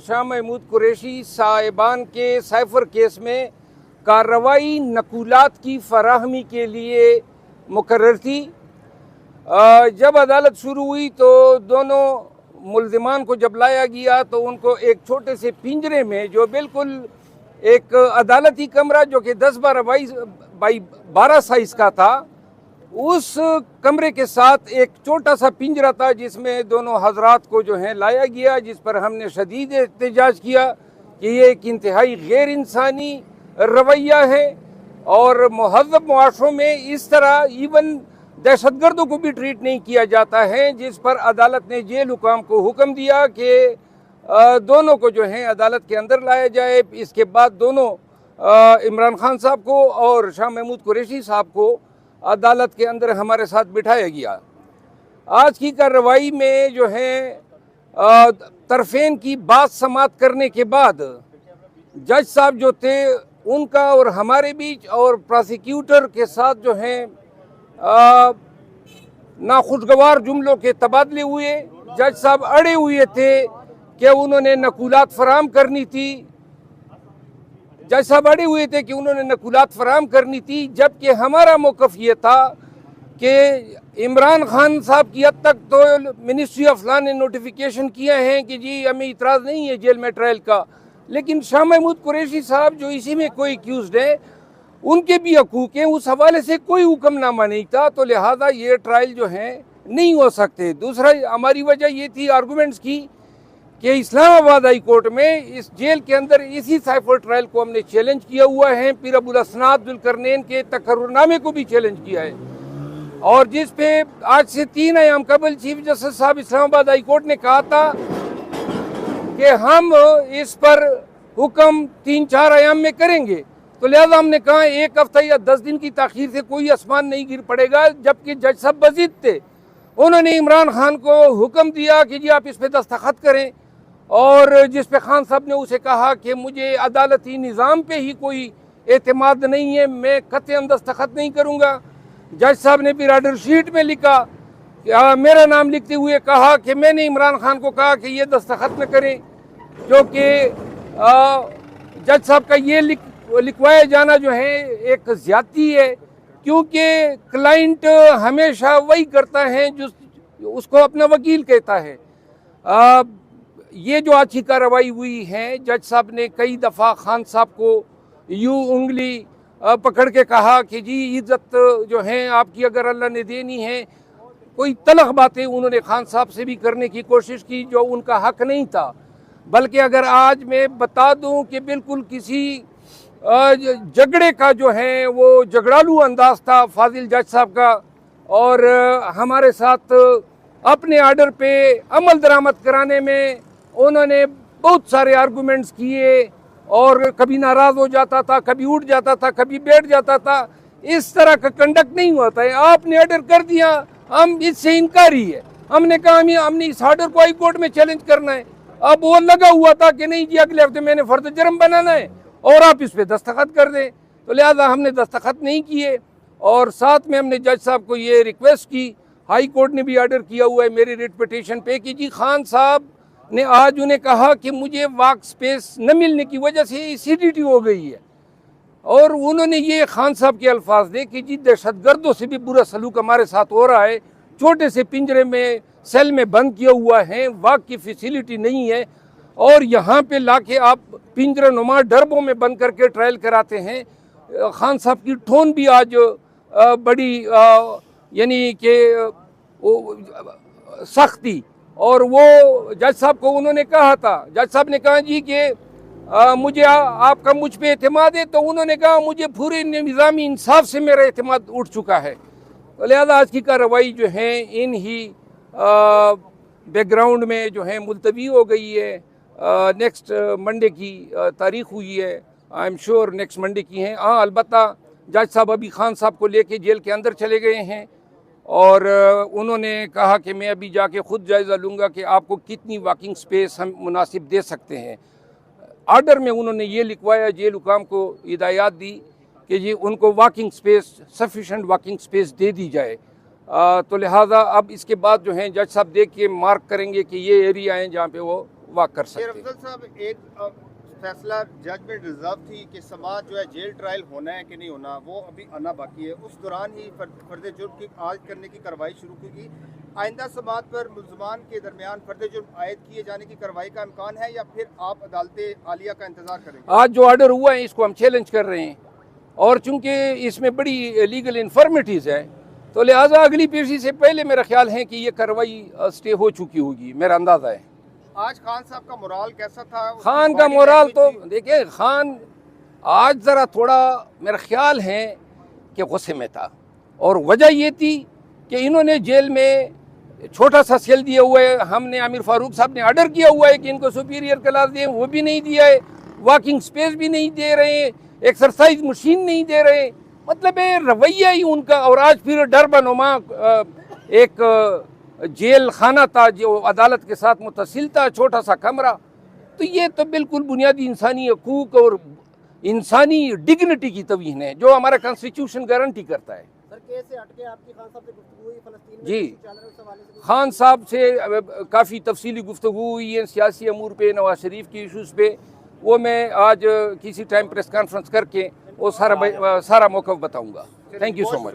शाह महमूद कुरैशी साहिबान के cipher case में कार्रवाई नकुलात की फराहमी के लिए मुकर्रर थी। जब अदालत शुरू हुई तो दोनों मुल्ज़िमान को जब लाया गया तो उनको एक छोटे से पिंजरे में, जो बिल्कुल एक अदालती कमरा जो कि 10-12 बाई 12 साइज़ का था, उस कमरे के साथ एक छोटा सा पिंजरा था जिसमें दोनों हजरात को जो है लाया गया, जिस पर हमने शदीद एहतजाज किया कि ये एक इंतहाई गैर इंसानी रवैया है और महज़्ज़ब मुआशरों में इस तरह इवन दहशतगर्दों को भी ट्रीट नहीं किया जाता है। जिस पर अदालत ने जेल हुकाम को हुक्म दिया कि दोनों को जो है अदालत के अंदर लाया जाए। इसके बाद दोनों इमरान खान साहब को और शाह महमूद कुरैशी साहब को अदालत के अंदर हमारे साथ बिठाया गया। आज की कार्रवाई में जो है तरफेन की बात समात करने के बाद जज साहब जो थे उनका और हमारे बीच और प्रोसिक्यूटर के साथ जो है नाखुशगवार जुमलों के तबादले हुए। जज साहब अड़े हुए थे कि उन्होंने नकुलात फराहम करनी थी। जज साहब अड़े हुए थे कि उन्होंने नकुलात फराहम करनी थी, जबकि हमारा मौक़िफ़ ये था कि इमरान खान साहब की हद तक तो मिनिस्ट्री ऑफ लॉ ने नोटिफिकेशन किया है कि जी हमें इतराज़ नहीं है जेल में ट्रायल का, लेकिन शाह महमूद कुरैशी साहब जो इसी में कोई एक्यूज़ड है उनके भी हकूक़ हैं, उस हवाले से कोई हुक्मनामा नहीं था, तो लिहाजा ये ट्रायल जो है नहीं हो सकते। दूसरा हमारी वजह ये थी आर्गूमेंट्स की कि इस्लामाबाद हाई कोर्ट में इस जेल के अंदर इसी साइफर ट्रायल को हमने चैलेंज किया हुआ है, पीर अबुल असनाद जुल्करनैन के तकर्रुरनामे को भी चैलेंज किया है, और जिस पे आज से 3 अयाम कबल चीफ जस्टिस साहब इस्लामाबाद हाई कोर्ट ने कहा था कि हम इस पर हुक्म 3-4 अयाम में करेंगे, तो लिहाजा हमने कहा 1 हफ्ता या 10 दिन की ताख़ीर से कोई आसमान नहीं गिर पड़ेगा। जबकि जज साहब मजीद थे, उन्होंने इमरान खान को हुक्म दिया कि जी आप इस पर दस्तखत करें, और जिस पे खान साहब ने उसे कहा कि मुझे अदालती निज़ाम पे ही कोई एतमाद नहीं है, मैं कतई दस्तखत नहीं करूँगा। जज साहब ने फिर ऑर्डर शीट में लिखा, मेरा नाम लिखते हुए कहा कि मैंने इमरान खान को कहा कि ये दस्तखत न करें, क्योंकि जज साहब का ये लिखवाया जाना जो है एक ज़्यादती है, क्योंकि क्लाइंट हमेशा वही करता है जो उसको अपना वकील कहता है। ये जो आज की कार्रवाई हुई है, जज साहब ने कई दफ़ा खान साहब को यूँ उंगली पकड़ के कहा कि जी इज़्ज़त जो है आपकी अगर अल्लाह ने देनी है, कोई तलख बातें उन्होंने खान साहब से भी करने की कोशिश की जो उनका हक नहीं था। बल्कि अगर आज मैं बता दूं कि बिल्कुल किसी झगड़े का जो है वो झगड़ालू अंदाज था फाजिल जज साहब का, और हमारे साथ अपने आर्डर पे अमल दरामद कराने में उन्होंने बहुत सारे आर्गूमेंट्स किए, और कभी नाराज़ हो जाता था, कभी उठ जाता था, कभी बैठ जाता था। इस तरह का कंडक्ट नहीं होता है। आपने आर्डर कर दिया, हम इससे इनकारी है। हमने कहा हमने इस आर्डर को हाई कोर्ट में चैलेंज करना है। अब वो लगा हुआ था कि नहीं जी अगले हफ्ते मैंने फर्द जर्म बनाना है और आप इस पर दस्तखत कर दें, तो लिहाजा हमने दस्तखत नहीं किए। और साथ में हमने जज साहब को ये रिक्वेस्ट की, हाई कोर्ट ने भी आर्डर किया हुआ है मेरी रिट पिटीशन पे कि जी खान साहब ने आज उन्हें कहा कि मुझे वाक स्पेस न मिलने की वजह से एसिडिटी हो गई है, और उन्होंने ये खान साहब के अल्फाज दे कि जी दहशतगर्दों से भी बुरा सलूक हमारे साथ हो रहा है, छोटे से पिंजरे में सेल में बंद किया हुआ है, वाक की फैसिलिटी नहीं है, और यहाँ पे लाके आप पिंजरा नुमा डरबों में बंद करके ट्रायल कराते हैं। खान साहब की टोन भी आज बड़ी यानी कि सख्त थी, और वो जज साहब को उन्होंने कहा था, जज साहब ने कहा जी कि मुझे आपका मुझ पे एतमाद है, तो उन्होंने कहा मुझे पूरे निज़ामी इंसाफ से मेरा एतमाद उठ चुका है। तो लिहाजा आज की कार्रवाई जो है इन ही बैकग्राउंड में जो है मुलतवी हो गई है। नेक्स्ट मंडे की तारीख हुई है, I am sure next Monday की है। हाँ, अलबत्ता जज साहब अभी खान साहब को लेके जेल के अंदर चले गए हैं, और उन्होंने कहा कि मैं अभी जाके ख़ुद जायज़ा लूँगा कि आपको कितनी वॉकिंग स्पेस हम मुनासिब दे सकते हैं। आर्डर में उन्होंने ये लिखवाया, जेल हुकाम को हिदायत दी कि ये उनको walking space, sufficient walking space दे दी जाए। तो लिहाजा अब इसके बाद जो है जज साहब देख के मार्क करेंगे कि ये एरिया हैं जहाँ पे वो वाक कर शेर सकते। अफजल साहब, एक फैसला जजमेंट रिजर्व थी कि समाज जो है जेल ट्रायल होना है कि नहीं होना, वो अभी आना बाकी है। उस दौरान ही फर्द जुर्म की आयद करने की कार्रवाई शुरू की। आइंदा समात पर मुलजमान के दरमियान फर्द जुर्म आयद किए जाने की कार्रवाई का इम्कान है या फिर आप अदालत आलिया का इंतजार करेंगे? आज जो ऑर्डर हुआ है इसको हम चैलेंज कर रहे हैं, और चूंकि इसमें बड़ी लीगल इन्फॉर्मिटीज़ है तो लिहाजा अगली पेशी से पहले मेरा ख्याल है कि ये कार्रवाई स्टे हो चुकी होगी, मेरा अंदाज़ा है। आज खान साहब का मोराल कैसा था? खान का मोराल तो देखिए, खान आज ज़रा थोड़ा मेरा ख्याल है कि गुस्से में था, और वजह ये थी कि इन्होंने जेल में छोटा सा सेल दिया हुआ है। हमने आमिर फारूक साहब ने ऑर्डर किया हुआ है कि इनको सुपीरियर क्लास दें, वो भी नहीं दिया है। वॉकिंग स्पेस भी नहीं दे रहे हैं, एक्सरसाइज मशीन नहीं दे रहे। मतलब है रवैया ही उनका। और आज फिर डर बनुमा एक जेल खाना था जो अदालत के साथ मुतसिल था, छोटा सा कमरा। तो ये तो बिल्कुल बुनियादी इंसानी हकूक और इंसानी डिग्निटी की तवीहीन है जो हमारा कॉन्स्टिट्यूशन गारंटी करता है। सर, केस से हटके आपकी खान साहब से गुफ्तगू हुई फलस्तीन में जी, चल रहे उस हवाले से? खान साहब से काफ़ी तफसीली गुफ्तगू हुई है सियासी अमूर पे, नवाज शरीफ की इशूज़ पे। वो मैं आज किसी टाइम प्रेस कॉन्फ्रेंस करके वो सारा मौक़िफ़ बताऊँगा। Thank you so much.